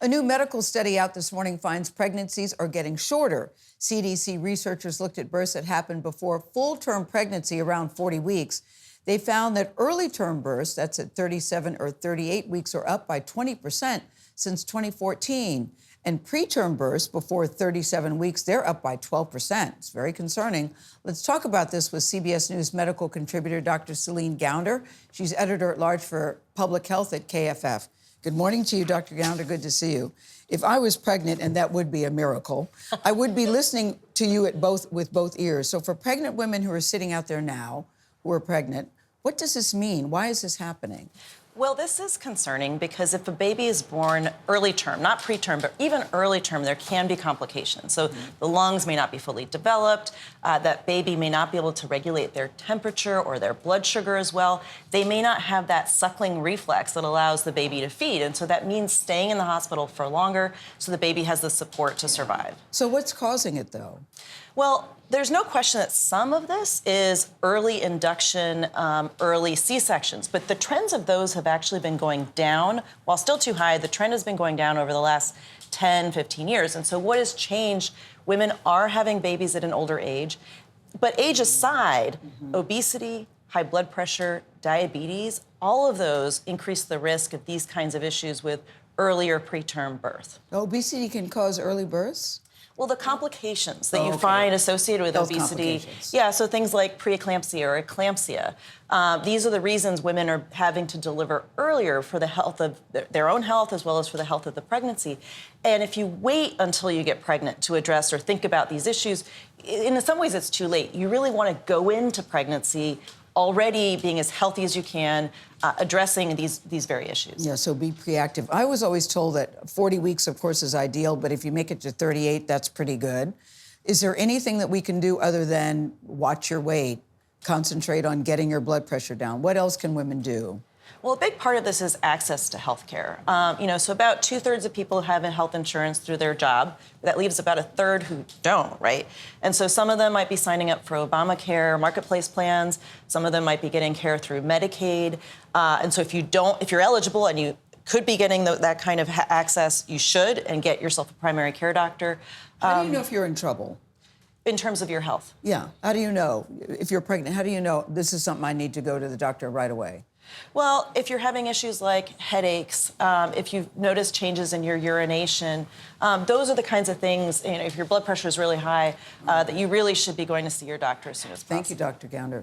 A new medical study out this morning finds pregnancies are getting shorter. CDC researchers looked at births that happened before full-term pregnancy around 40 weeks. They found that early-term births, that's at 37 or 38 weeks, are up by 20% since 2014. And preterm births before 37 weeks, they're up by 12%. It's very concerning. Let's talk about this with CBS News medical contributor Dr. Celine Gounder. She's editor-at-large for public health at KFF. Good morning to you, Dr. Gounder. Good to see you. If I was pregnant, and that would be a miracle, I would be listening to you with both ears. So for pregnant women who are sitting out there now, who are pregnant, what does this mean? Why is this happening? Well, this is concerning because if a baby is born early term, not preterm, but even early term, there can be complications. So the lungs may not be fully developed. That baby may not be able to regulate their temperature or their blood sugar as well. They may not have that suckling reflex that allows the baby to feed. And so that means staying in the hospital for longer so the baby has the support to survive. So what's causing it, though? Well, there's no question that some of this is early induction, early C-sections, but the trends of those have actually been going down. While still too high, the trend has been going down over the last 10, 15 years. And so what has changed? Women are having babies at an older age. But age aside, obesity, high blood pressure, diabetes, all of those increase the risk of these kinds of issues with earlier preterm birth. Obesity can cause early births? Well, the complications that you find associated with obesity, so things like preeclampsia or eclampsia, these are the reasons women are having to deliver earlier for the health of their own health as well as for the health of the pregnancy. And if you wait until you get pregnant to address or think about these issues, in some ways it's too late. You really want to go into pregnancy already being as healthy as you can, addressing these very issues. Yeah, so be proactive. I was always told that 40 weeks, of course, is ideal, but if you make it to 38, that's pretty good. Is there anything that we can do other than watch your weight, concentrate on getting your blood pressure down? What else can women do? Well, a big part of this is access to health care. So about 2/3 of people have health insurance through their job. That leaves about 1/3 who don't, right? And so some of them might be signing up for Obamacare marketplace plans. Some of them might be getting care through Medicaid. And so if you're eligible and you could be getting that kind of access, you should, and get yourself a primary care doctor. How do you know if you're in trouble? In terms of your health? Yeah. How do you know? If you're pregnant, how do you know this is something I need to go to the doctor right away? Well, if you're having issues like headaches, if you've noticed changes in your urination, those are the kinds of things, if your blood pressure is really high, that you really should be going to see your doctor as soon as possible. Thank you, Dr. Gounder.